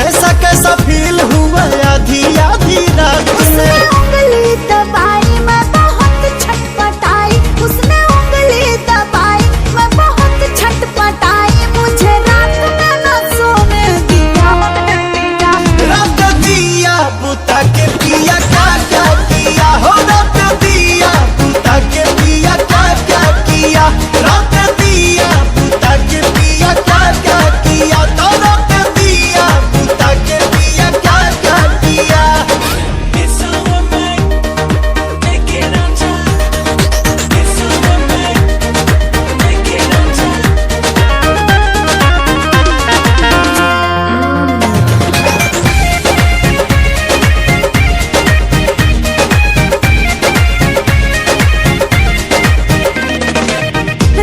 कैसा कैसा फील हुआ आधी आधी रात में। उंगली दबाई मैं बहुत छटपटाई, उसने उंगली दबाई मैं बहुत छटपटाई, मुझे रात में न सोने दिया। रात दिया बुता के पिया क्या क्या किया हो, रात दिया बुता के पिया क्या क्या किया, रात दिया बुता के पिया क्या क्या किया, तो रात दिया बुता के पिया क्या क्या किया।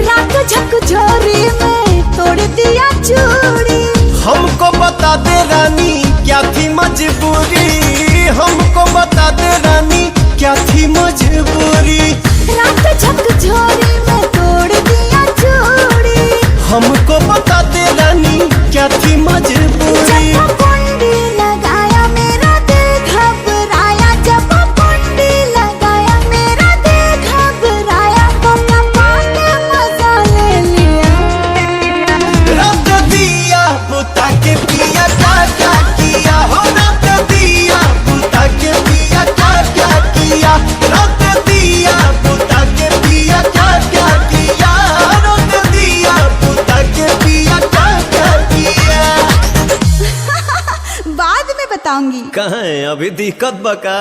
रात झकझोरी में तोड़ दिया चूड़ी, हमको बता दे रानी क्या थी मजबूरी, हमको बता दे रानी क्या थी मजबूरी। रात झकझोरी में तोड़ दिया चूड़ी, हमको बता दे रानी क्या थी मजबूरी। जब कुंडी लगाया मेरा दिल घबराया, जब कुंडी लगाया मेरा दिल घबराया, तो पाने मजा ले लिया। रात दिया बुता के पिया क्या क्या किया हो, रात दिया बुता के पिया क्या क्या किया, रात दिया बुता के पिया क्या क्या किया, रात दिया बुता के पिया क्या क्या किया। बाद में बताऊंगी। कहाँ है अभी दिक्कत बका।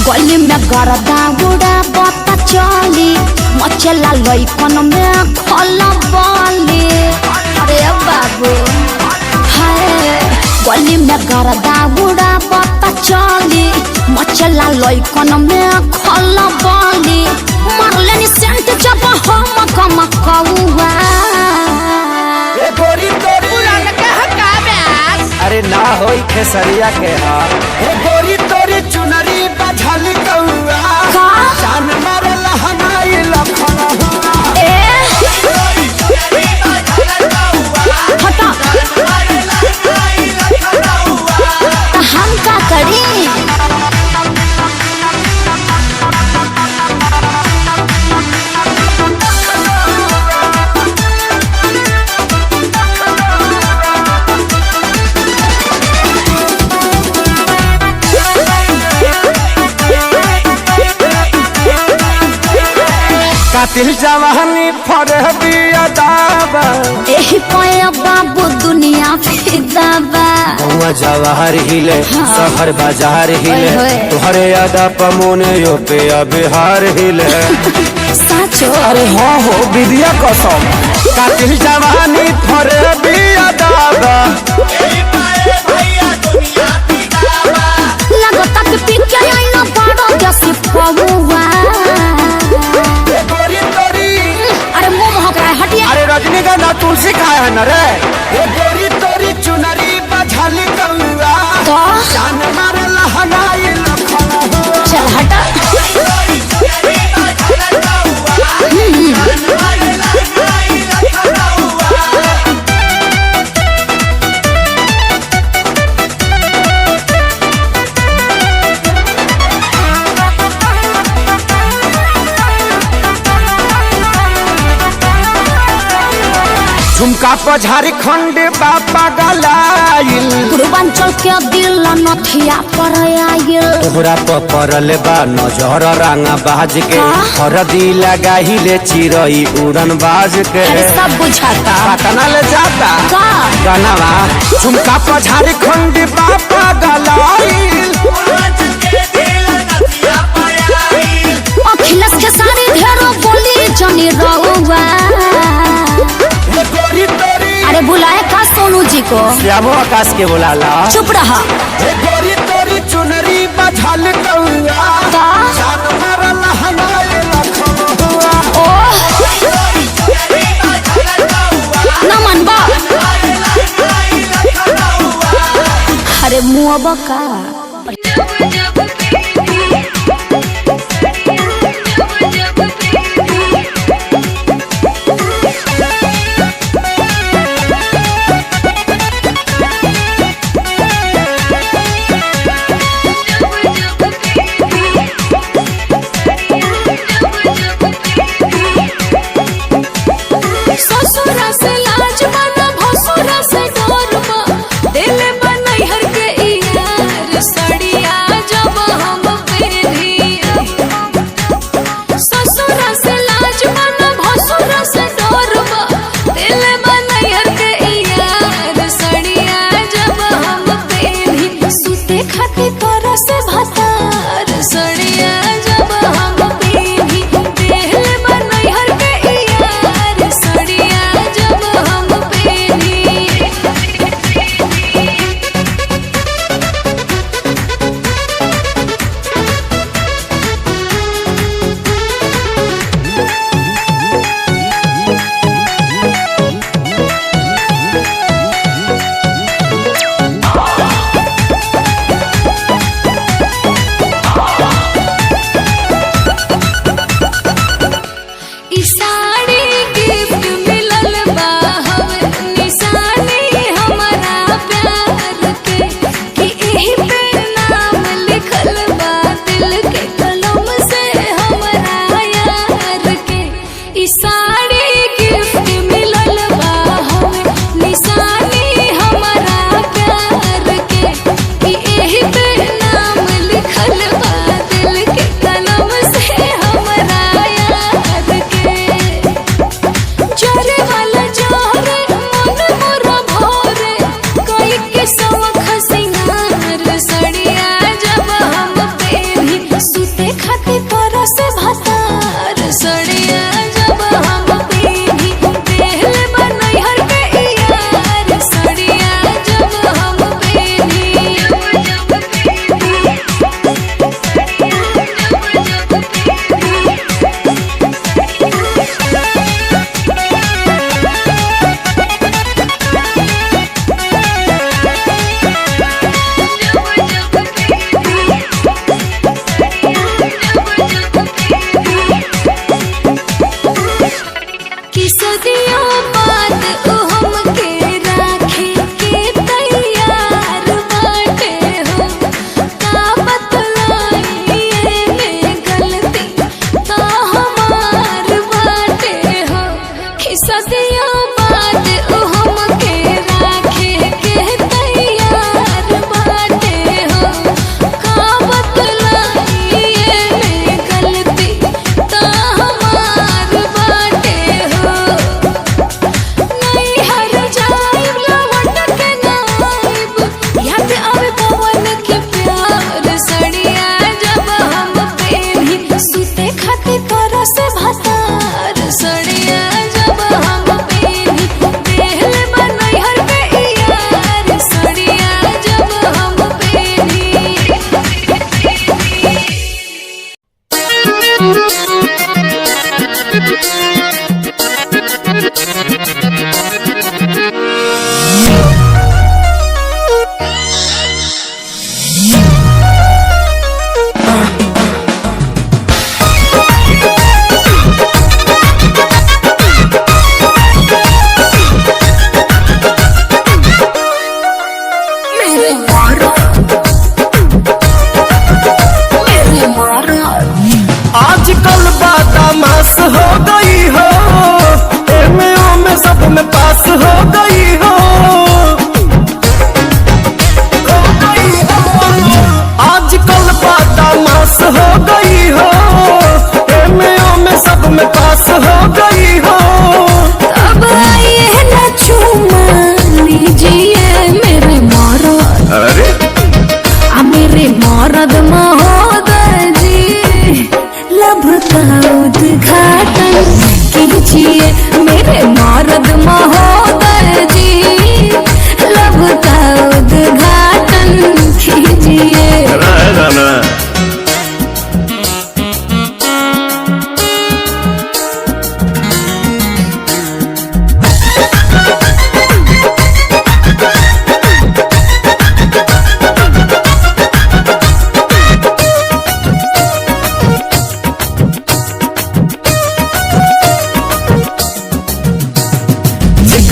गली में गरदा गुड़ा बता चली, मचला लइकन में खल बली। अरे बाबू हाय, गली में गरदा गुड़ा बता चली, मचला लइकन में खल बली। मारले नि सेंट जब हम कम कौआ। गोरी तोरी अरे ना होई खेसरिया के हाल, गोरी तोरी चुनरी बझल कौआ, जान मारे लहनाई लखन हुआ। हटा तो हम का करी। कातिल जवानी फरबिया दाबा, एही पाया बाबू दुनिया फिदाबा। हुआ जवाहर हिले शहर बाजार हिले, ओए होए। तुहरे यादा पमोने यो पे बिहार हिले। साचो अरे हाँ हो विद्या कसम, कातिल जवानी फरबिया दाबा, लगता कि पिके आईना बड़ो जैसी पहुआ। अरे मुंह महक रहा है, हटिए। अरे रजनीगंधा तुलसी खाए है न रे, ये गोरी तोरी चुनरी बझल कौआ, तो जान मारे लहनाई लखन हुआ। चल हटा। झुमका पर झारखंड बापा गलाइल, पूर्वांचल के दिल नथिया पर आयल। तोहरा पर पड़ल बा नजर रंगा बाज के, हरदी लगाहिले चिरई उड़न बाज के। अरे सब बुझाता पटना ले जाता का गनवा, झुमका पर झारखंड बापा गलाइल, अखिलेश के सारी ढेरों बोली जनी रहुआ। अरे बुलाए का सोनू जी को, श्यामो आकाश के बुलाला। चुप रहा। गोरी तोरी चुनरी बझल कौआ, का जान मारे लहनाई लखन हुआ। ओह मुँह का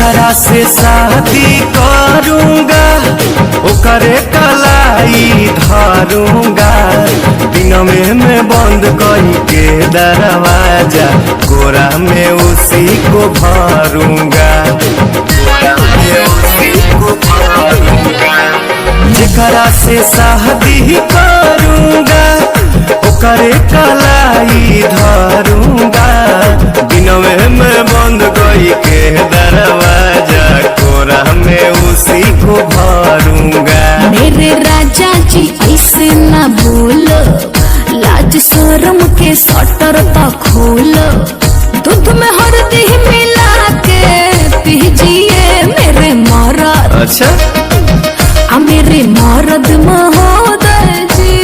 जेकरा से शादी करूंगा ओकरे कलाई धरूंगा, दिन में बंद करके दरवाजा, कोरा में उसी को भरूंगा, कोरा में उसी को भरूंगा। जेकरा से शादी करूंगा ओकरे कलाई धरूंगा, दिन में बंद करके दरवाजा, कोरा में उसी को भरूंगा। मेरे राजा जी ऐसे ना बोलो, लाज शर्म के सटर तो खोलो, दूध में हल्दी मिला के पीजिए मेरे मरद। अच्छा मेरे मरद महोदय जी,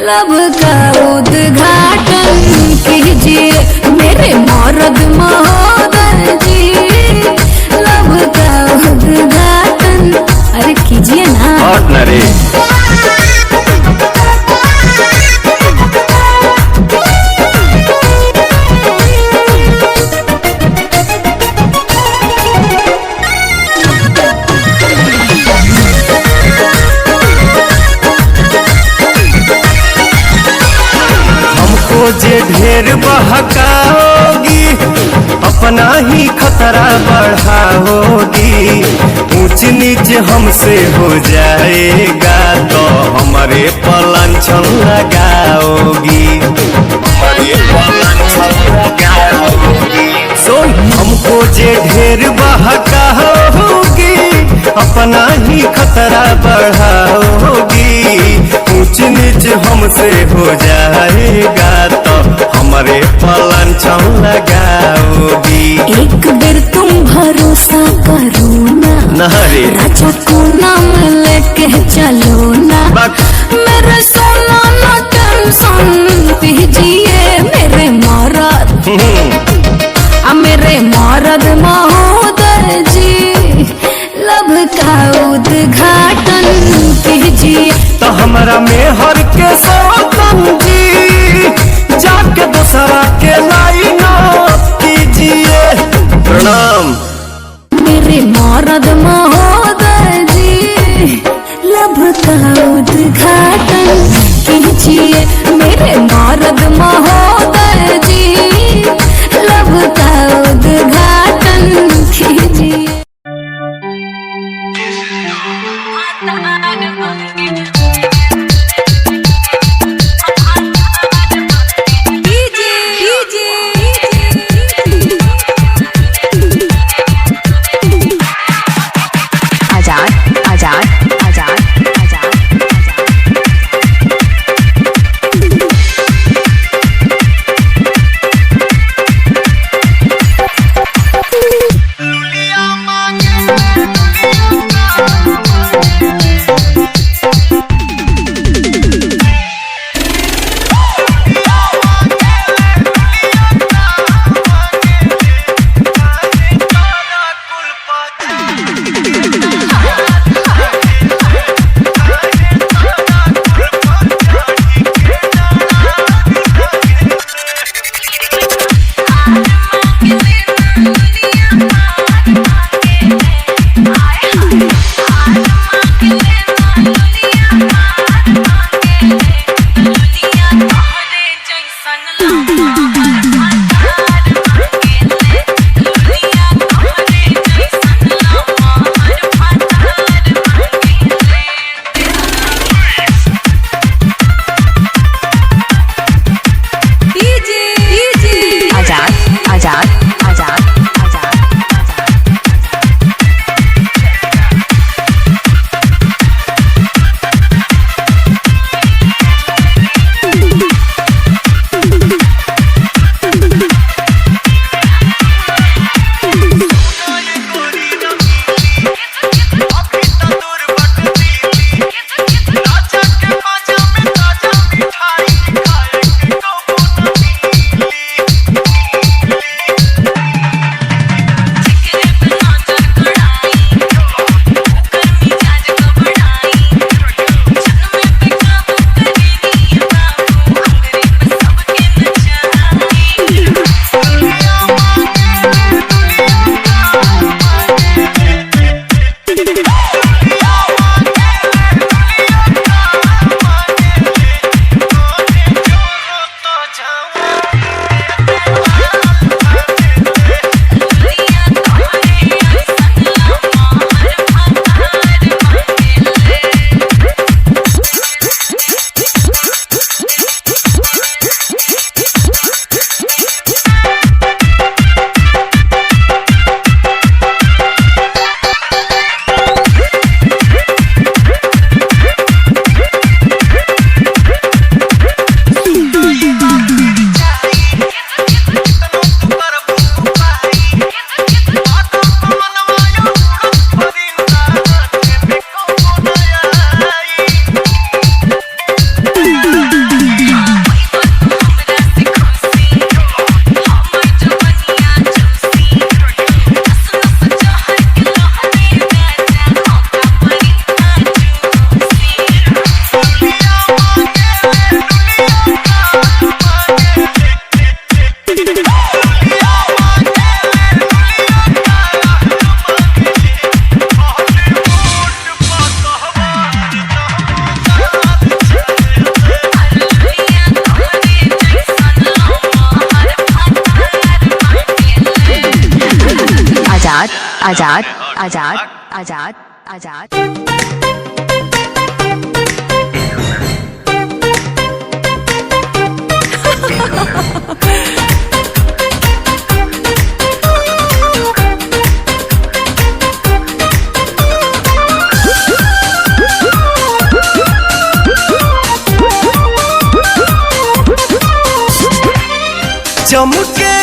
लब का उद्घाटन कीजिए मेरे मरद महोदय जी, लब का उद्घाटन अरे कीजिए ना। और न रे जे ढेर बहकाओगी अपना ही खतरा बढ़ाओगी, ऊंच नीच हमसे हो जाएगा तो हमारे पलांछन लगाओगी, हमारे पलांछन लगाओगी। सुन हमको जे ढेर बहकाओगी अपना ही खतरा बढ़ाओगी, ऊंच नीच हमसे हो जाएगा तो हमारे पलांछन लगाओगी। एक बेर तुम भरोसा करो ना, राजा को नाम लेके चलो ना, मेरे सोना ना टेंशन पीजिए मेरे मरद, मेरे मरद महोदय जी, लब का उद्घाटन कीजिए। तो हमारा मेहर के सौतन जी, जाके दूसरा के लाइन कीजिए। प्रणाम मेरे मरद महोदय जी, लब का उद्घाटन कीजिए मेरे मरद महोदय जी, लब का उद्घाटन कीजिए। आजाद आजाद आजाद आजाद। चमके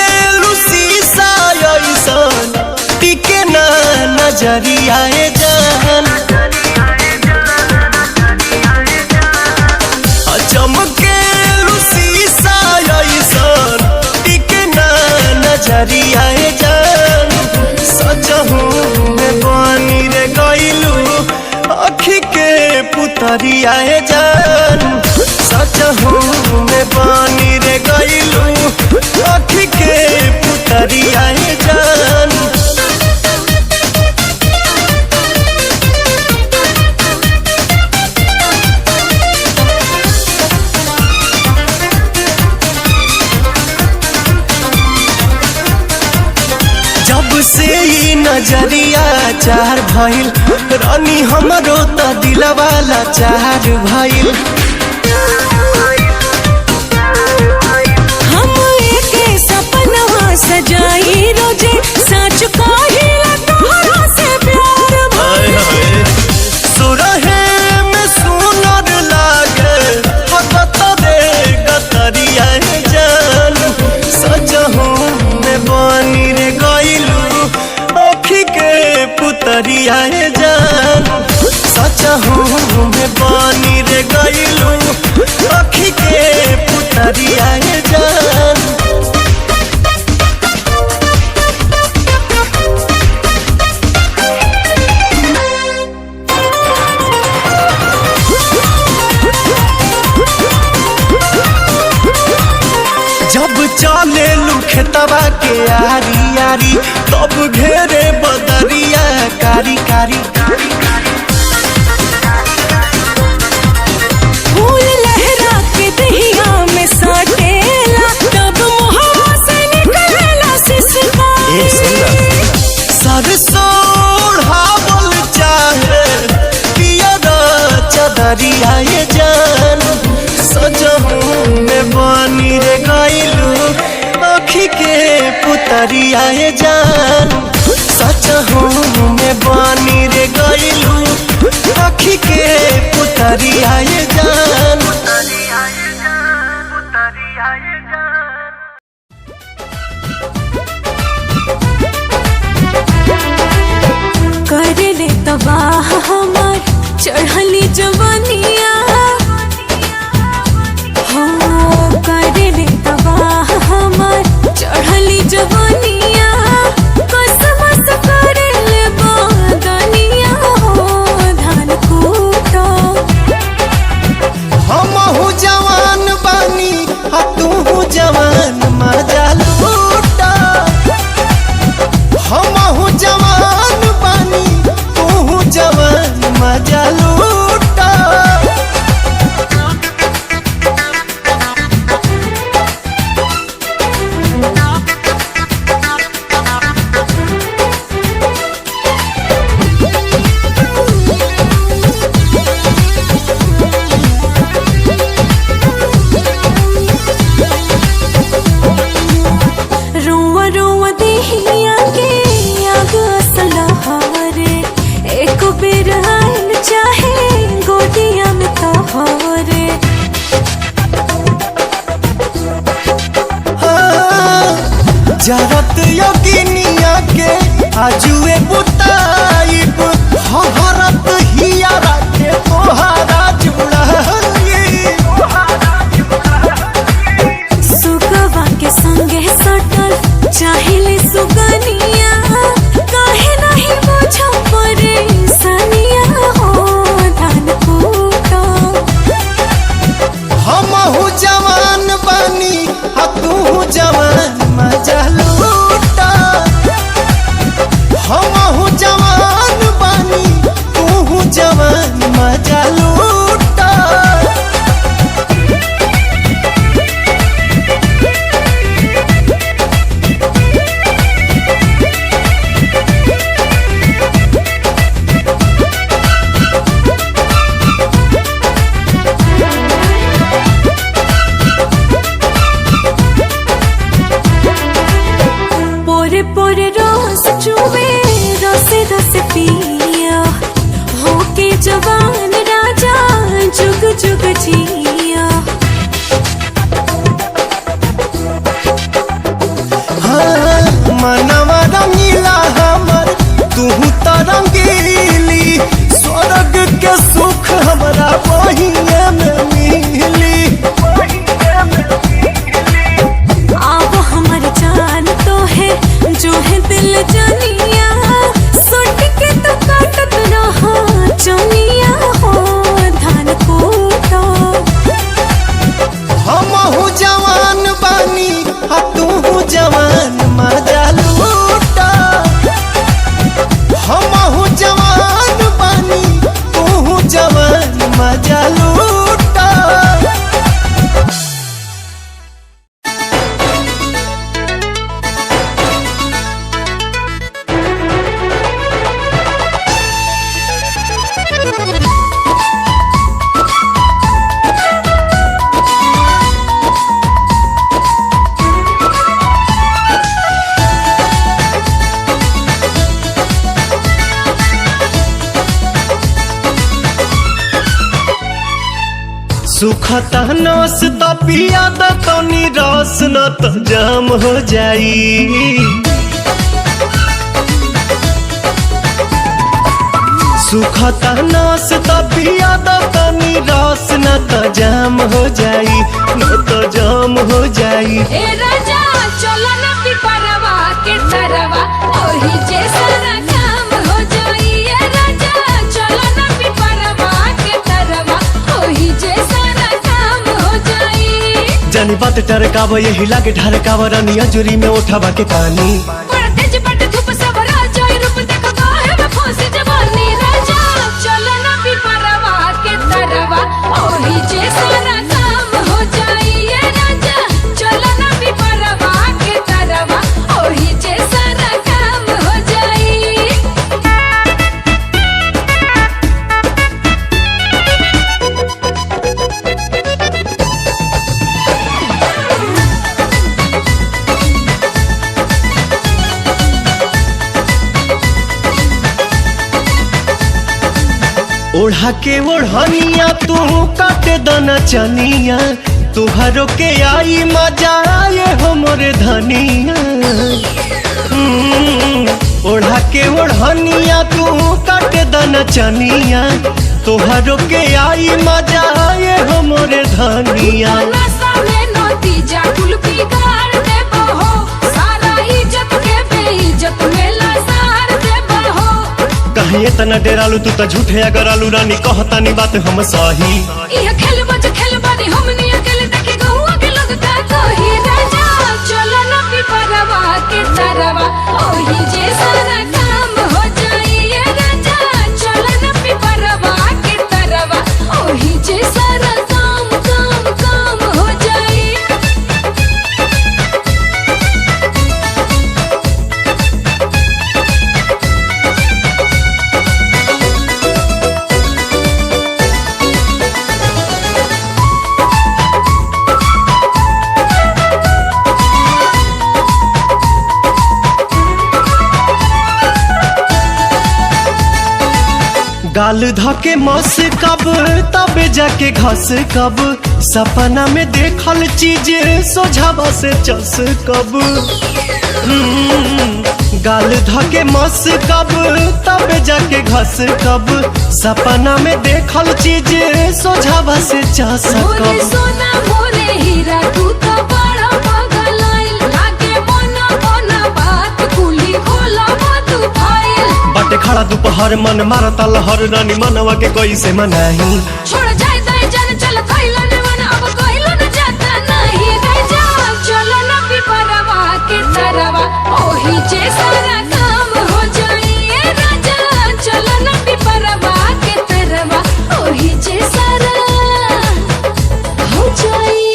शीशा ऐसन टिके ना नजरिया जान। चमके शीशा ऐसन टिके ना नजरिया जान। सजहू में बनी रे गइलू अखी के पुतरिया जान। सजहू में बनी रे गइलू अखी के पुतरिया जान। जब से ई नजरिया चार भइल रानी हमरो त दिलवाला चार भइल। सजाई रोजे सच कहिला तोहरा से प्यार भइल। सुरहे में सुनर लागे हकत रे गतरिया जान। सजहू में बनी रे गइलू अखी के पुतरिया जान। सजहू में बनी रे गइलू अखी के पुतरिया जान। जब चले लुखतवा के आरी आरी तब घेरे बदरिया कारी कारी। फूल लहरा के दहिया में सटेला तब मुहवा से निकलेला सिसकारी। सरसों ओढ़ावल चाहे पियरा चदरिया जान। सजहू में बनी रे गइलू अखी के पुतरिया जान। सजहू में बनी रे गइलू अखी के पुतरिया जान। करे ले तबाह हमार चढ़ली जवानिया। हो करे ले तबाह हमार चढ़ली जवानिया। कसमस करे ले बदनिया हो धान कूटो। हमहू जवान बानी आ तू जवान मजा लूटा। हमहू जवान बानी तू जवान मजा लूटा। रुआ रुआ देहिया के आग असलहारे एक बेर आइल चाहे गोदिया में तोहरे। जरत योगिनिया के आजुए बुताइब हरत हियारा के तोहारा जुड़ाई। सुगवा के संगे सटल चाहिले सुगनिया। काहे नहीं बुझो परेशानिया हो धान कूटो। हमहू जवान बानी आ तू जवान मजा लूटा। हमहू जवान बानी चुवे रसे रस पिया होके जवान राजा जुग जुग जिया। हाँ, मनवा रंगीला हमर तू तो रंगीली, स्वर्ग के सुख हमरा वहीए में मिली। आप हमर जान तो है जो है दिल जानिया, सुट के तो काटत रहा चुनिया हो धान कूटो। हमहू जवान बानी आ तू जवान मजा लूटा। हमहू जवान बानी तू जवान मजा लूटा। सुखता नस त पिया द तनी रस न त जाम हो जाई। सुखता नस त पिया द तनी रस न त जाम हो जाई, न त जाम हो जाई। ए राजा चलो ना पिपरवा के तरवा ओही जे सारा काम हो जाई। ए राजा चलो ना पिपरवा के तरवा ओही जे सारा काम हो जाई। जानी बात टरकाव यही लागे ढरकाव रनिया जुरी में उठावा के पानी। बड़ा तेज बट धूप सबरा जाई रूप देखो काहे में फंसी जवानी। राजा चलो ना पिपरवा के तरवा ओही जे सारा काम हो जाई। ए राजा चलो ना पिपरवा के तरवा ओही जे सारा काम हो जाई। ओढ़ा के ओढ़निया तू काटे दना चनिया, तुहरो के आई मजा आए हो मोरे धनिया। ओढ़ा के ओढ़निया तू काटे दना चनिया, तुहरो के आई मजा आए हो मोरे धनिया। नशा में नतीजा कुल बिगाड़ देबो हो, सारा इज्जत के बेइज्जत में लसार देबो हो। कहीं इतना डेरालू तू तो झूठे अगर आलू रानी कहतानी बात हम सही। इह खेलबो जो खेलबानी हमनी अकेले देखे गहुआ के लोग का कही। राजा चलो ना पिपरवा के तरवा ओही जे सारा काम हो जाई। ए राजा चलो ना पिपरवा के तरवा ओही जे सारा काम काम काम हो जाई। गाल धके मस कब तबे जाके घस कब, सपना में देखल चीज सोझावा से चस कब। गाल धके मस कब तबे जाके घस कब, सपना में देखल चीज सोझावा से चस मोरे कब। सोना मोरे हीरा तू तो बड़ा पगलाइल, लागे बना बना बात कुली खोला तू फाइल। बाटे खड़ा दोपहर मन मारता लहर रानी मनवा के कोई से मनाही। छोड़ जाए दाई जान चल खइलो न मन अब कइलो न जाता नहीं। राजा चलो ना पिपरवा के तरवा ओही जे सारा काम हो जाई। ए राजा चलो ना पिपरवा के तरवा ओही जे सारा हो जाई।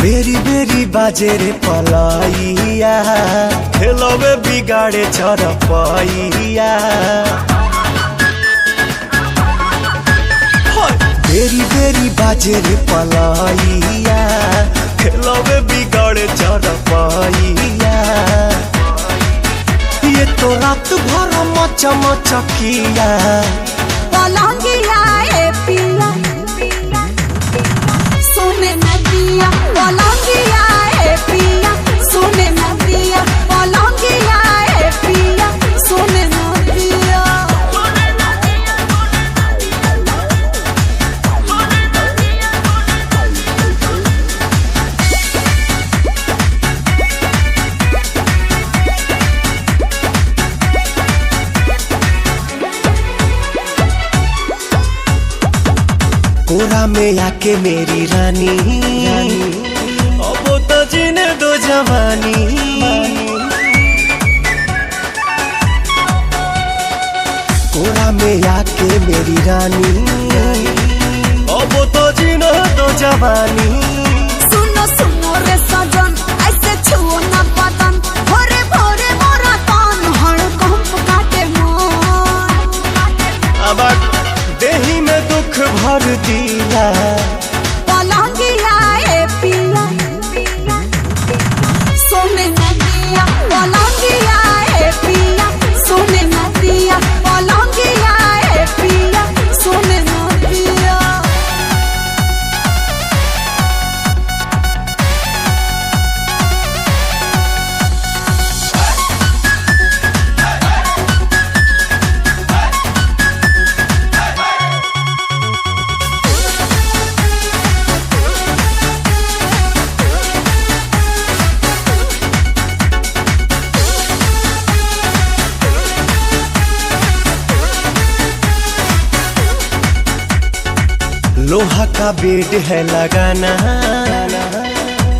बेरी बेरी बाजे रे पलाइया खेलवे बिगाड़े चरपैया बेरी बेरी बाजे रे पलाइया खेलवे बिगाड़े चरपैया ये तो रात भर मचा मचकिया पलंगिया ए पिया सोने नदिया पलंगिया ए पिया सोने नदिया पलंगिया ए पिया सोने नदिया कोरा में आके मेरी रानी अब तो जीने दो जवानी कोरा में आके मेरी रानी अब तो जीने दो जवानी सुनो सुनो रे सजन ऐसे छुओ ना बदन भोरे भोरे मोरा तन हड़कंप काटे मन अब देही में दुख भर दिया पलंगिया ए पिया सोने नदिया पलंगिया ए पिया सोने नदिया पलंगिया ए पिया सोने नदिया लोहा का बेड है लगाना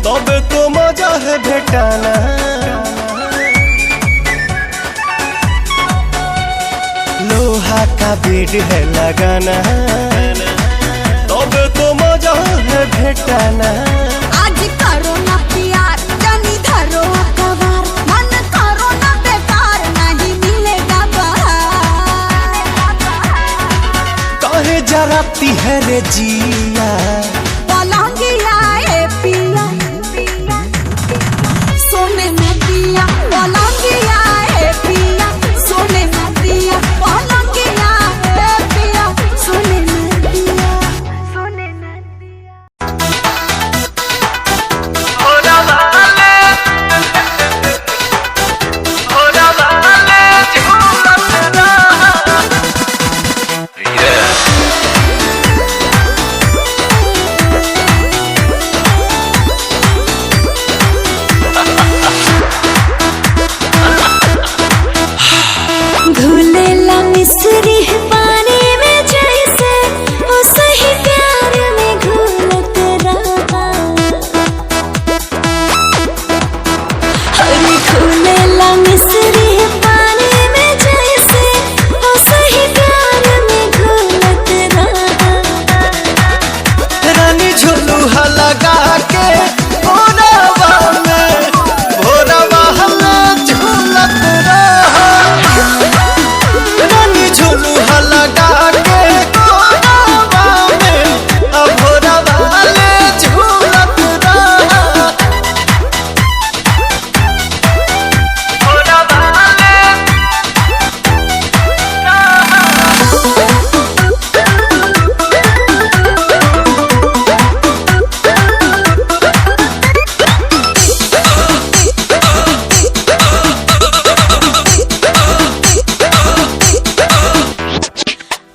तब तो मजा है भेटाना लोहा का बेड है लगाना तब तो मजा है भेटाना आज करो ना प्यार जानी धरो अखबार मन करो ना बेकार नहीं मिलेगा बाहर काहे जराती है रे जिया पलंगिया ए पिया सोने नदिया पलंगिया ए पिया सोने नदिया पलंगिया ए पिया सोने नदिया सोने नदिया घुलेला मिस्री पानी में जैसे ओ सही प्यार में घुलत रहा अरे घुलेला मिस्री पानी में जैसे ओ सही प्यार में घुलत रहा रानी झुलुहा लगा के भोरवा में झूलत रहा रानी झुलुहा लगा के भोरवा में भोरवा में झूलत रहा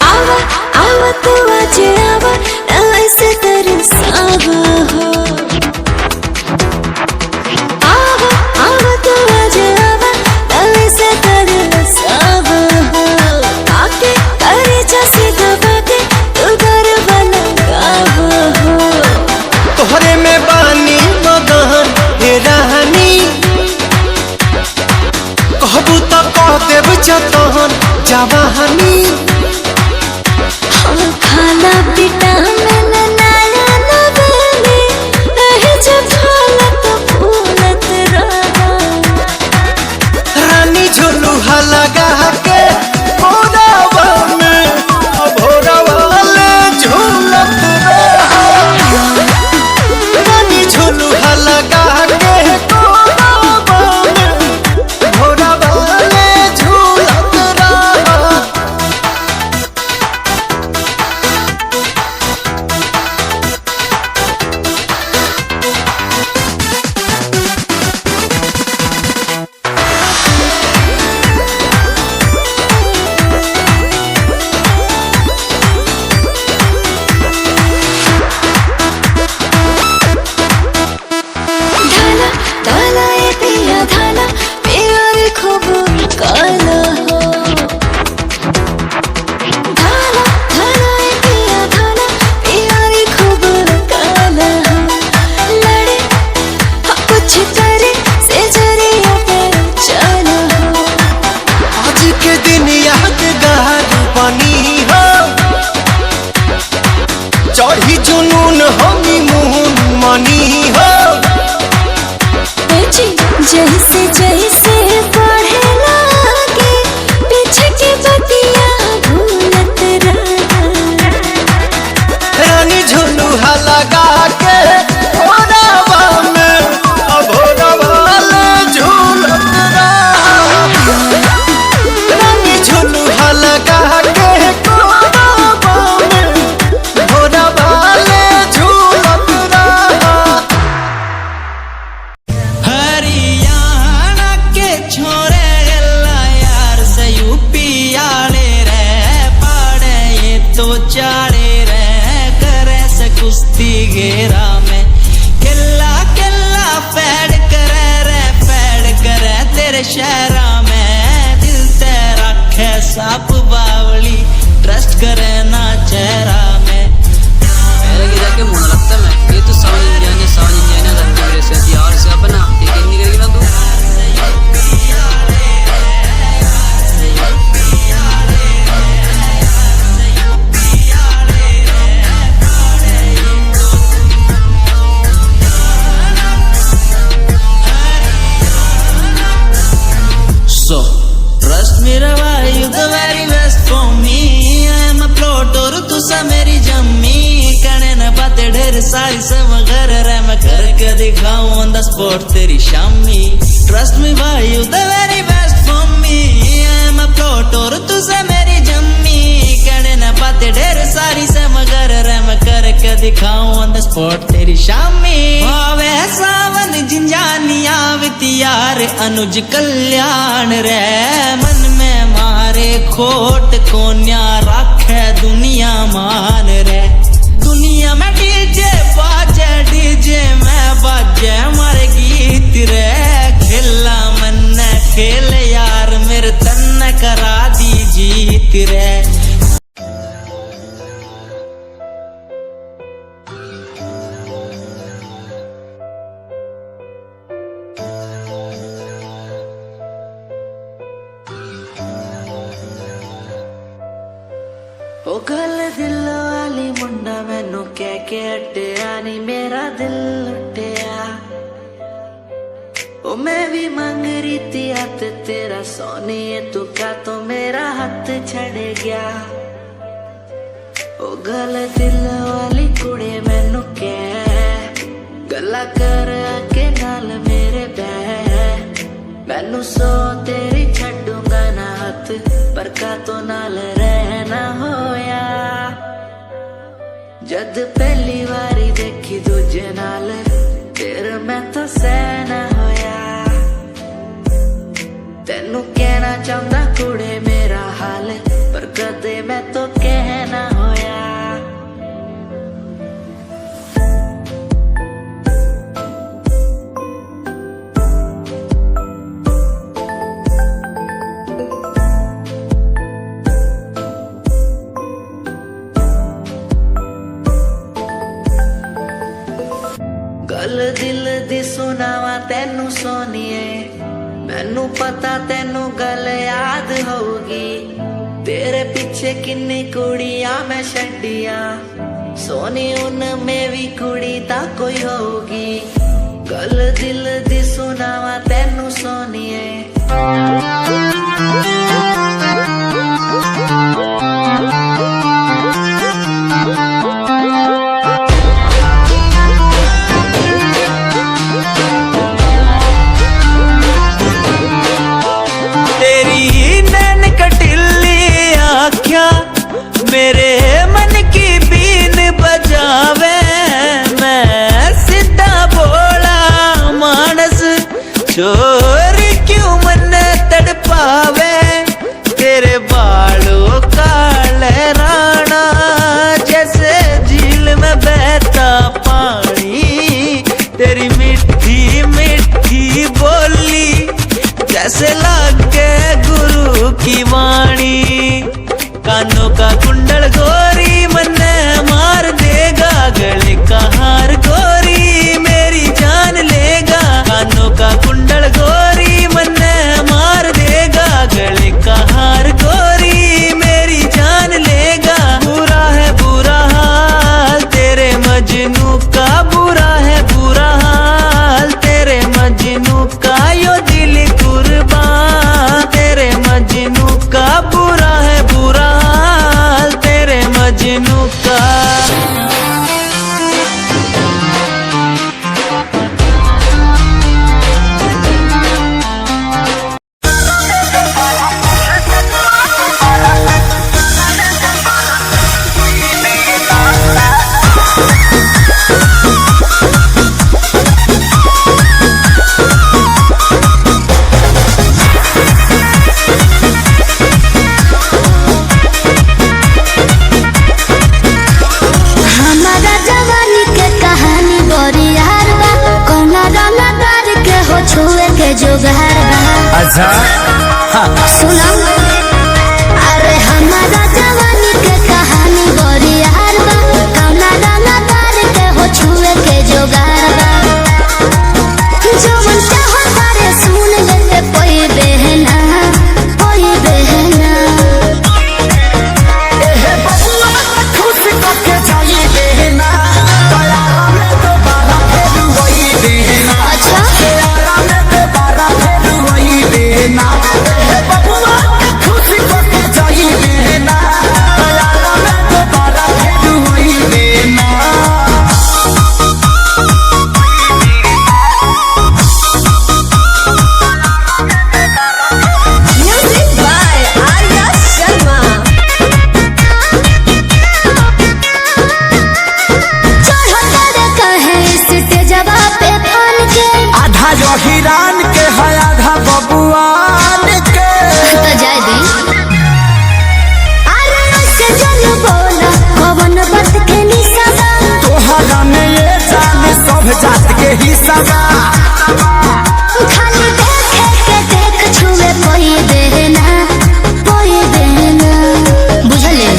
आवा आवा तू आज आवा ना ऐसे तरसावा हो आवा आवा तू आज आवा ना ऐसे तरसावा हो आके करे जैसे दबा के तू गरबा लगावा हो तोहरे में बानी मगन हे रानी कहबू तो कह देव जतन जवानी खाना विटामिन नाया नबने रह जब झुलुहा लगा के भोरावा में भोरावा ले झूलत रहा रानी झुलुहा लगा के भोरावा में भोरावा ले झूलत रहा। धाना धाना ए पिया धाना प्यार खूब काला हो धाना धाना ए पिया धाना प्यार खूब काला हो लड़े कुछ करे से जरिया पे चला हो आज के दिन यादगार बनी हो चढ़ी जुनून हनीमून मनी हो जैसे जैसे बढ़े लागे पीछे की बतिया भूलत रहा रानी झुलुहा लगा के भोरावा में भोरावा ले झूलत रहा रानी झुलुहा लगा के भोरावा में भोरावा ले झूलत रहा। हरियाणा के छोरे गल्ला यार से यूपी आले रे पाड़े ये तो चाड़े रे करे से कुश्ती घेरा में किल्ला किल्ला पैड करे तेरे शहरा में दिल तेरा खैसा बावली ट्रस्ट करे ना चेहरा में मेरे गिरा के मुंह लगता मैं ये तो साउंड इंडियन है मेरे से यार से अपना यकीन नहीं करेगी ना तू So trust me Rava, you the very best for me. I am a plot और तू सा मेरी जम्मी कहने न बातें ढेर सारी से मगर रे मैं करके दिखाऊं on the spot तेरी शामी। Trust me भाई you the very best for me. I am a plot और तू सा मेरी जम्मी कहने न बातें ढेर सारी से मगर रे मैं करके दिखाऊं on the spot तेरी शामी। भावे सावन जिंजानिया वितियार अनुज कल्याण रे मन में मारे खोट कोन्या राखे दुनिया मान रे दुनिया में डीजे में बाजे मारे गीत रे खेला मन खेल यार मेरे तन करा दी जीत रे। ओ गल दिल वाली मुंडा मैनू कह के हटिया नी मेरा दिल लुटिया ओ मैं भी मांग रही थी हाथ तेरा सोनी तू क्या तो मेरा हाथ छड़ गया ओ गल दिल वाली कुड़े मैनू कह गला कर के नाल मेरे बह मैनू सो तेरी छड़ूंगा ना हाथ पर का तो नाल रहना होया जद पहली बारी देखी दूजे नाल तेरे मैं तो सहना होया तेनू कहना चाहता कुड़े मेरा हाल पर कदे मैं तो कहना होया गल दिल दी सुनावा तेनू सोनिए मैनू पता तेनू गल याद होगी तेरे पीछे किन्नी कुड़ियां मैं छड्डियां सोनी उनमें भी कुड़ी ता कोई होगी गल दिल दी सुनावा तेनू सोनिए सुना अरे हमारा जवानी के कहानी बड़ी यार बा कौना रंगा तार के हो छुए के जोगार बा जवन चाहो तारे सुन ले कोई बहना कोई बहना एहे बबुआ खुश करके जाई देना दया में दोबारा फिर वही देना अच्छा दया में दोबारा फिर वही देना एहे बबुआ खुश करके जाई देना दया में दोबारा फिर वही देना म्यूजिक बाय आर्या शर्मा। चढ़ो तारे कहे स्टेजवा पे फन के आधा जो हिरान के है आधा बबुआन के तो जाए दी अरे ऐसे जन बोला कवन बात के निशाना तोहरा में ये जान सब जात के हिस्सा बा खाली देखे के देख छुए कोई देना बुझले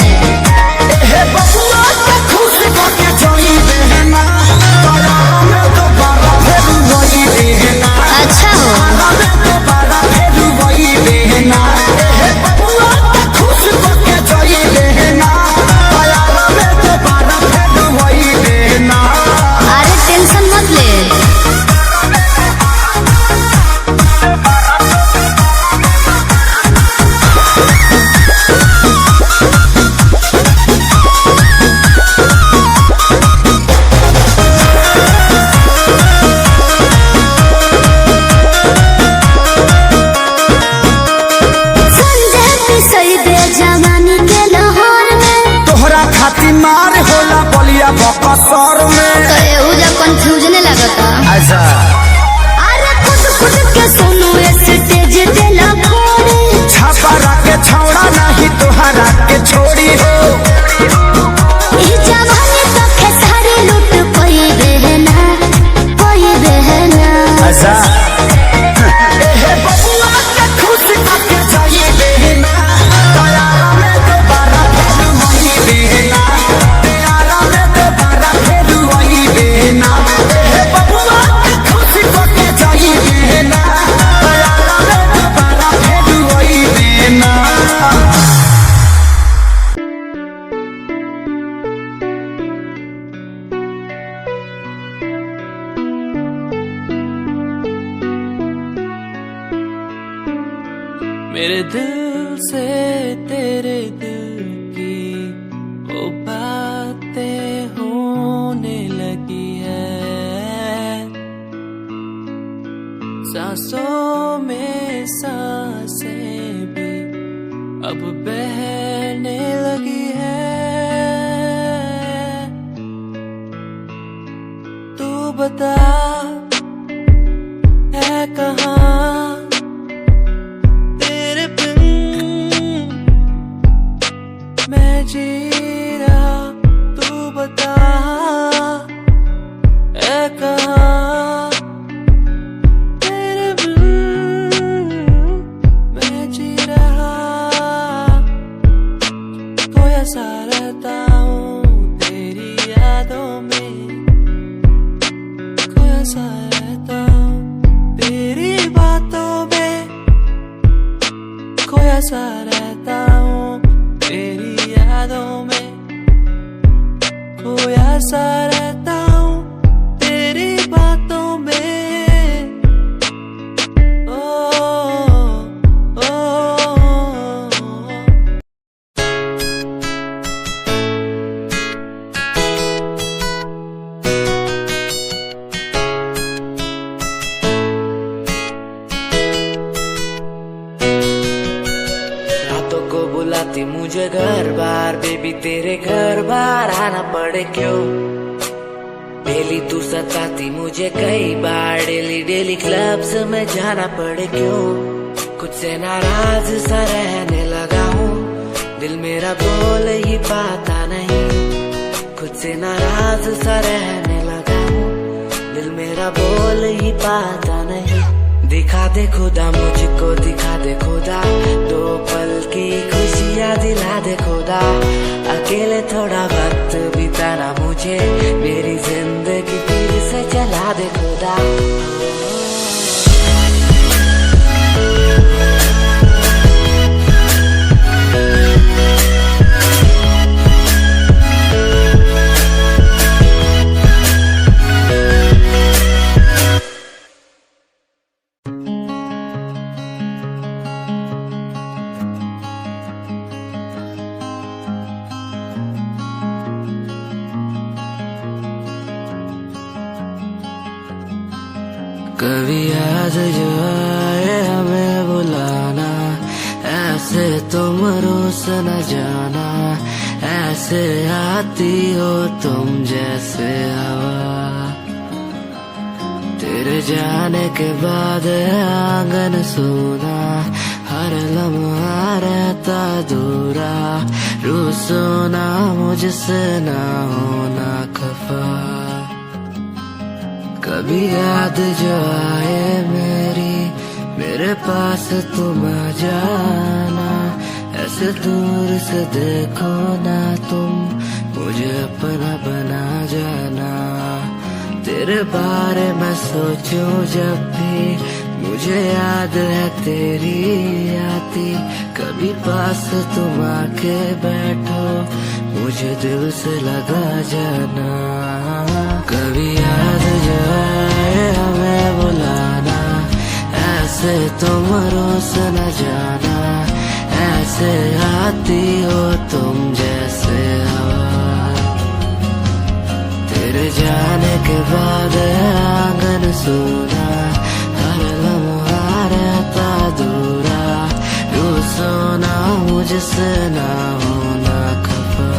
हे बबुआ के खुश करके जोई देना दया में दोबारा फिर वही देना अच्छा हो दया में दोबारा फिर वही देना हे बबुआ के खुश करके जोई देना दया में दोबारा फिर वही देना अरे टेंशन मत ले संजय पिसई दे जवानी के लाहौर में तोहरा खातिर मार होला बलिया बकसर में तो एहू कंफ्यूजन लगता अच्छा अरे खुद खुद के सुनो स्टेज पे लखोरे छपरा के छौड़ा नहीं तोहरा के छोड़ी हो ई जवानी तो खेसारी लूट कोई बहना अच्छा एहे बबुआ के खुश करके जाई देना दया में दोबारा फिर वही देना दया में दोबारा फिर वही देना एहे बबुआ के खुश करके जाई देना दया में दोबारा फिर वही देना मेरे दिल से तेरे दिल की वो बातें होने लगी है सांसों में सांसें भी अब बहने लगी है तू बता है कहाँ तेरे बिन मैं जी रहा तू बता है कहाँ तेरे बिन मैं जी रहा खोया सा रहता हूँ तेरी यादों में खोया सा रहता हूँ तेरी बातों में खोया सा रहता हूँ तेरी यादों में खोया सा रहता हूँ तेरी बातों में ओ, ओ, रातों को बुलाती मुझे घर बार बेबी तेरे घर बार आना पड़े क्यों डेली तू सताती मुझे कई बार डेली डेली क्लब्स में जाना पड़े क्यों खुद से नाराज सा रहने लगा हूँ दिल मेरा बोल ही पाता नहीं खुद से नाराज सा रहने लगा हूँ दिल मेरा बोल ही पाता नहीं दिखा दे खुदा मुझको, दिखा दे खुदा, दो पल की खुशियाँ दिला दे खुदा। अकेले थोड़ा वक्त बिताना मुझे, मेरी जिंदगी फिर से चला दे खुदा। कभी याद जो आए हमें बुलाना, ऐसे तुम रोस न जाना, ऐसे आती हो तुम जैसे हवा। तेरे जाने के बाद आंगन सूना, हर लम्हा रहता दूरा, रूसो ना मुझसे ना होना खफा। कभी याद जो आए मेरे पास तुम आ जाना, ऐसे दूर से देखो ना तुम, मुझे अपना बना जाना। तेरे बारे में सोचूं जब भी, मुझे याद है तेरी आती। कभी पास तुम आके बैठो, मुझे दिल से लगा जाना। कभी याद जो आए हमें बुलाना, ऐसे तुम रोस न जाना, ऐसे आती हो तुम जैसे हवा। तेरे जाने के बाद आंगन सूना, हर लम्हा रहता दूरा, रूसो ना मुझसे ना होना खफा।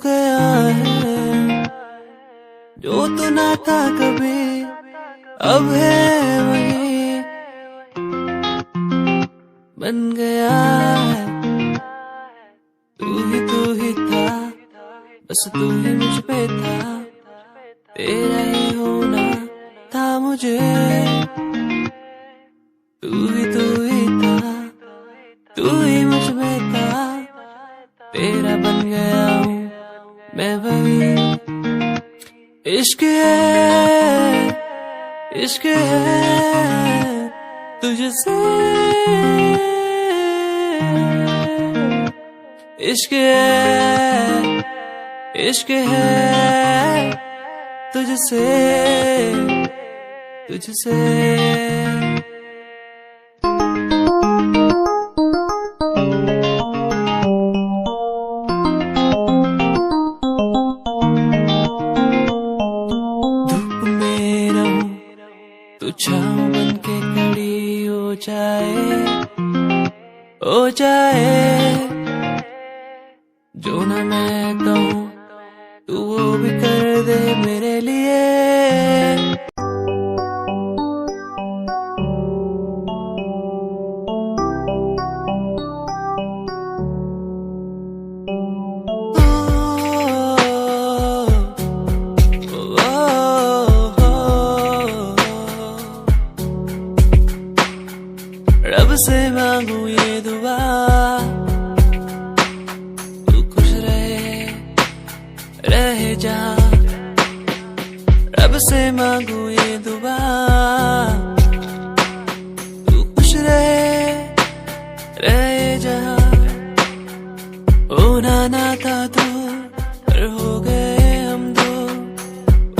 गया है, जो तो ना था कभी अब है वही बन गया है। तू ही था, बस तू ही मुझ पे था, तेरा ही होना था मुझे। तू ही था, तू ही मुझ में था, तेरा बन गया हूँ मैं वही। इश्क है, इश्क है तुझसे, इश्क है, इश्क है तुझसे, तुझसे। धूप में रहूं तू छाँव बन के खड़ी हो जाए, हो जाए। जो ना मैं कहूँ तू वो भी कर दे मेरे लिए। रब से मांगू ये दुआ, तू खुश रहे जा। रब से मांगू ये दुआ, तू खुश रहे जा। होना ना था तू पर हो गए हम दो,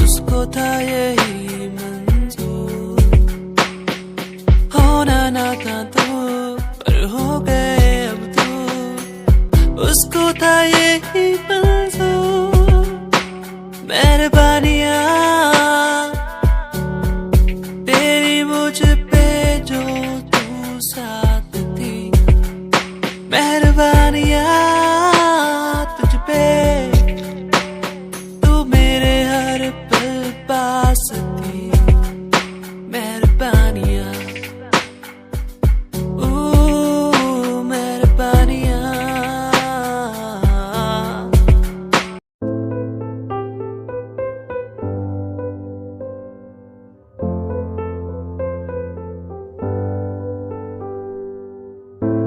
उसको था यही मंजूर। होना ना था तू पर हो गए अब तो, उसको था यही मंजूर। मेहरबानियाँ तेरी मुझ पे जो तू साथ थी, मेहरबानियाँ तुझ पे तू मेरे हर पल पास थी। मेहरबानियाँ, मेहरबानियाँ।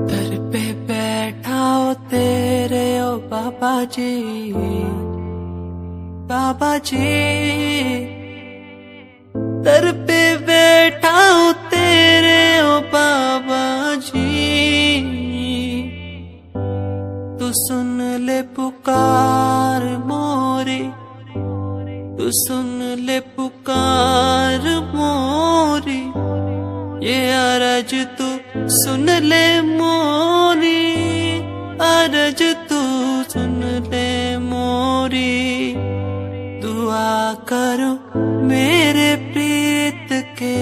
दर पे बैठा हो तेरे ओ बाबा जी, बाबा जी। दर पे बैठा हो तेरे ओ बाबा जी, तू सुन ले पुकार मोरी, तू सुन ले पुकार मोरी। ये अरज तू सुन ले मोरी, अरज तू सुन ले मोरी। दुआ करो मेरे प्रीत के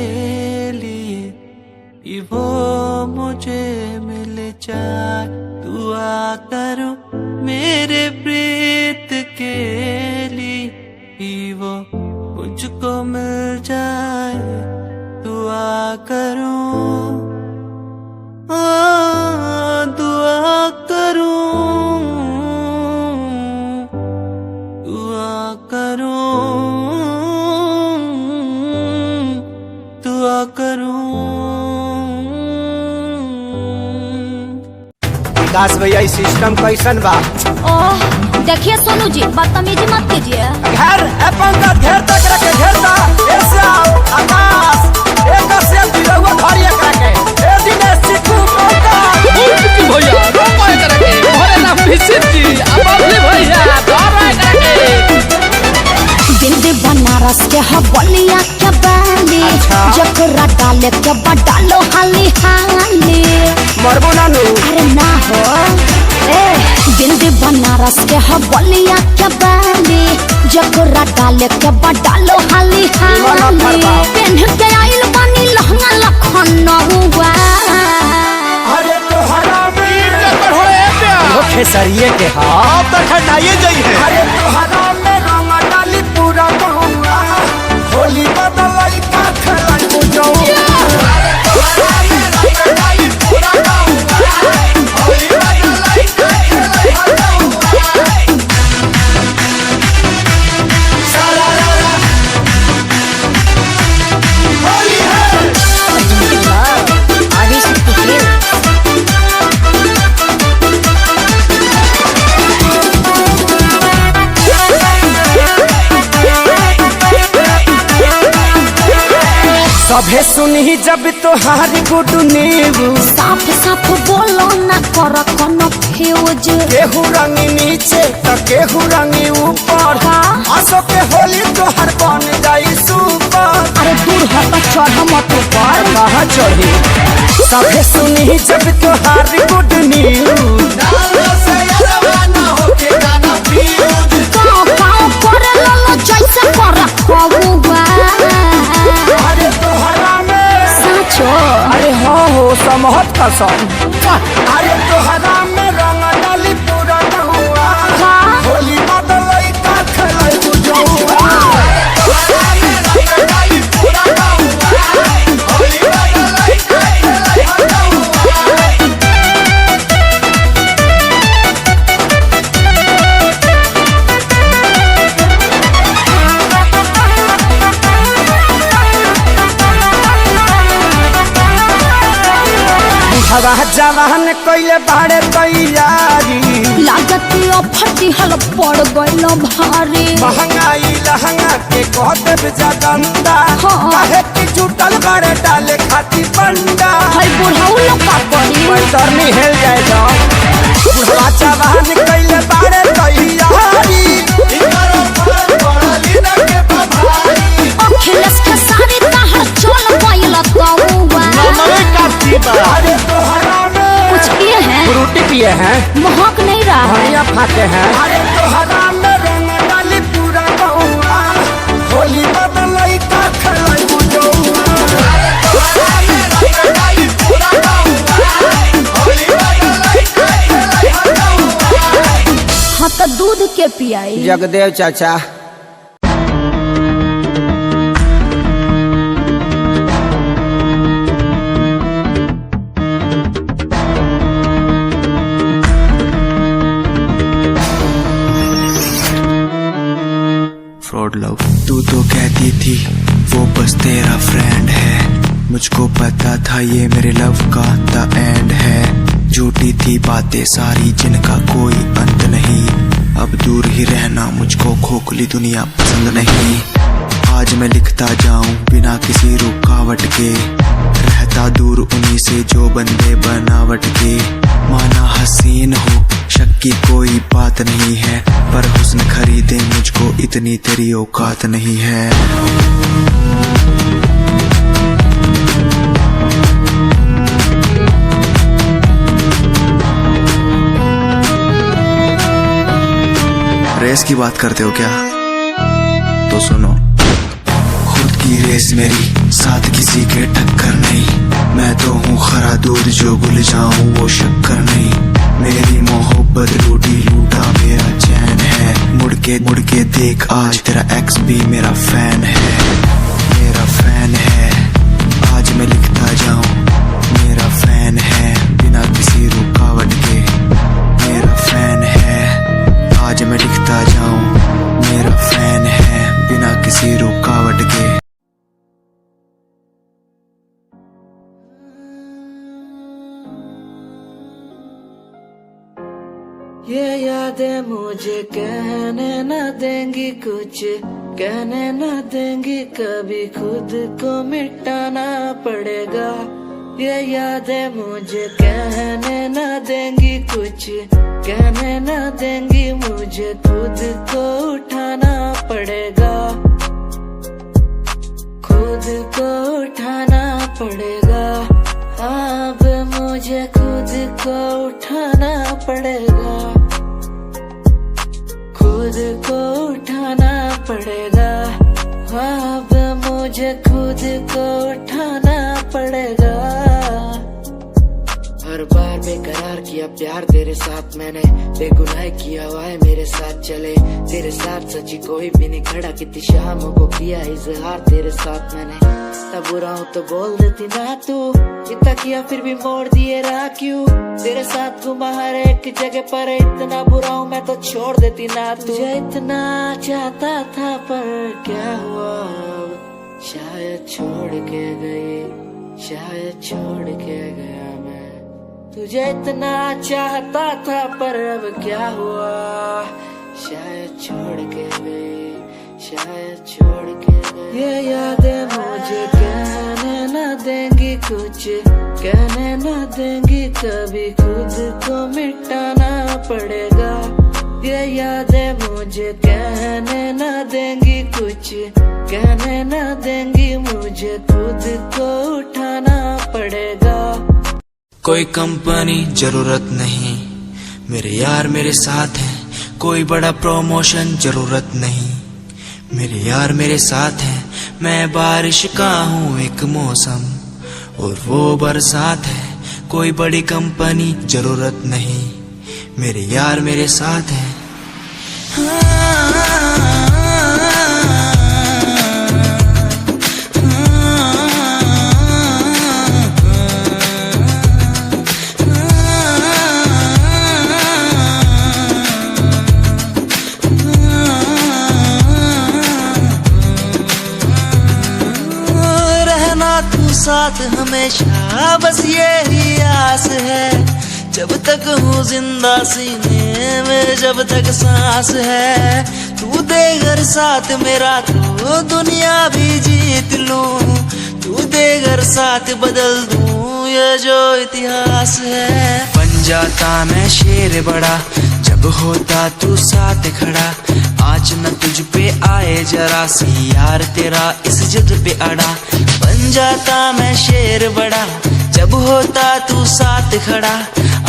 लिए, कि वो मुझे मिल जाए। दुआ करो मेरे प्रीत के लिए, कि वो मुझको मिल जाए। दुआ करो, दुआ करो, दुआ करो, दुआ करो। विकास भैया इस सिस्टम कैसन बा? ओह देखिए सोनू जी, बदतमीजी मत कीजिए। घर अपन का घेर तक रखे, घेरता ऐसे आकाश एक से दिलवा धरिए करके ए दिनेश चिकू कोटा की भैया रोपाए करके भरे ना फिसित जी अबले भैया धराए करके। दिल्ली बनारस के हवलिया के बाली, जकरा डाले के बडालो हाली हाली। मरबो नानू अरे ना हो ए, दिल्ली बनारस के हवलिया के बाली, जकरा डाले के बडालो हाली हाली। पेन के आइल बानी लहंगा लखनऊआ। अरे तोहरा वीर पर होए प्यार खेसरिए के हाथ तो खटाइए जाइए। अरे तोहरा में रंग डाली पूरा बहुआ होली बदलाई का खेलाई बुझौआ। सभे सुनी जब तोहार गुड न्यूज। साफ साफ बोलो ना कर कोनो फ्यूज। केहू रंगी नीचे तो केहू रंगी ऊपर। आसो के होली तोहर बन जाई सुपर। अरे दूर हट चढ़ मत ऊपर। कहाँ चढ़ी सभे सुनी जब तोहार गुड न्यूज। गाँव करे लो जैसे कर खबुआ। अरे तोहरा में साचो अरे हाँ हो समहत कसम। अरे तोहरा में रंग डाली पूरा बहुआ होली बदलाई का खेलाई बुझौआ। हवा जवान कइले बाड़े तैयारी। लागत फटी हल पड़ गइल भारी। महंगाई लहंगा के कह देव जगंदा। हाँ। काहे की जुटल बाड़े डाले खाती बंडा। हई बुढ़ऊ लोग का करी। पैतरनी हेल जाए जा। बुढ़वा जवान कइले बाड़े तैयारी। अखिलेश के सारी तहर चल गइल तौवा। अरे तोहरा में कुछ किए हैं फ्रूटी पिए हैं महक नहीं रहा है। धनिया फाटे हैं। अरे तोहरा में रंग डाली पूरा बहुआ होली बदलाई का खेलाई बुझौआ। हाँ तो दूध के पियाई। जगदेव चाचा फ्रॉड लव। तू तो कहती थी वो बस तेरा फ्रेंड है। मुझको पता था ये मेरे लव का द एंड है। झूठी थी बातें सारी जिनका कोई अंत नहीं। अब दूर ही रहना मुझको खोखली दुनिया पसंद नहीं। आज मैं लिखता जाऊं बिना किसी रुकावट के। रहता दूर उन्हीं से जो बंदे बनावट के। माना हसीन हो शक की कोई बात नहीं है। पर हुस्न खरीदे मुझको इतनी तेरी औकात नहीं है। रेस की बात करते हो क्या? तो सुनो, खुद की रेस मेरी साथ किसी के टक्कर नहीं। मैं तो हूँ खरा दूध जो भूल जाऊं वो शक्कर नहीं। मेरी मोहब्बत लूटी लूटा मेरा चैन है। मुड़ के देख आज तेरा एक्स भी मेरा फैन है। मेरा फैन है आज मैं लिखता जाऊं। मेरा फैन है बिना किसी रुकावट के। मेरा फैन है आज मैं लिखता जाऊं। मेरा फैन है बिना किसी रुकावट के। ये यादें मुझे कहने न देंगी कुछ, कहने न देंगी कभी, खुद को मिटाना पड़ेगा। ये यादें मुझे कहने न देंगी कुछ, कहने न देंगी मुझे, खुद को उठाना पड़ेगा, खुद को उठाना पड़ेगा। अब मुझे खुद को उठाना पड़ेगा, खुद को उठाना पड़ेगा। अब मुझे खुद को उठाना पड़ेगा। बार बार बेकरार किया प्यार तेरे साथ मैंने, बेगुनाह किया हुआ है मेरे साथ चले तेरे साथ, सच्ची कोई भी नहीं खड़ा, कितनी शामों को किया इजहार तेरे साथ मैंने। तब बुरा हूँ तो बोल देती ना तू, इतना किया फिर भी मोड़ दिए राह क्यों, तेरे साथ घुमा हर एक जगह पर, इतना बुरा हूँ मैं तो छोड़ देती ना तू। तुझे इतना चाहता था पर क्या हुआ, शायद छोड़ के गई, शायद छोड़ के गया मैं। तुझे इतना चाहता था पर अब क्या हुआ, शायद छोड़ के गई, शायद छोड़ के गई। ये यादें मुझे कहने न देंगी कुछ, कहने न देंगी कभी, खुद को मिटाना पड़ेगा। ये यादें मुझे कहने न देंगी कुछ, कहने न देंगी मुझे, खुद को उठाना पड़ेगा। कोई कंपनी जरूरत नहीं, मेरे यार मेरे साथ हैं, कोई बड़ा प्रमोशन जरूरत नहीं, मेरे यार मेरे साथ हैं। मैं बारिश का हूँ एक मौसम और वो बरसात है, कोई बड़ी कंपनी जरूरत नहीं, मेरे यार मेरे साथ हैं। साथ हमेशा बस यही आस है, जब तक हूँ जिंदा सीने में, जब तक सांस है। तू दे घर साथ मेरा तो दुनिया भी जीत लूं, तू दे घर साथ बदल दूं ये जो इतिहास है। बन जाता मैं शेर बड़ा जब होता तू साथ खड़ा, आज न तुझ पे आए जरा सी यार तेरा इस जिद पे अड़ा। बन जाता मैं शेर बड़ा जब होता तू साथ खड़ा,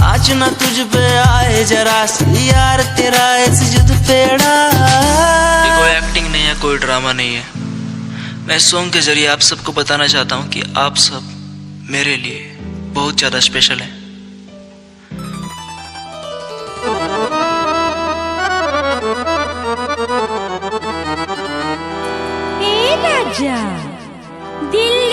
आज न तुझ पे आए जरा सी यार तेरा इस जिद पे अड़ा। ये कोई एक्टिंग नहीं है, कोई ड्रामा नहीं है, मैं सॉन्ग के जरिए आप सबको बताना चाहता हूँ कि आप सब मेरे लिए बहुत ज्यादा स्पेशल हैं। ए राजा दिल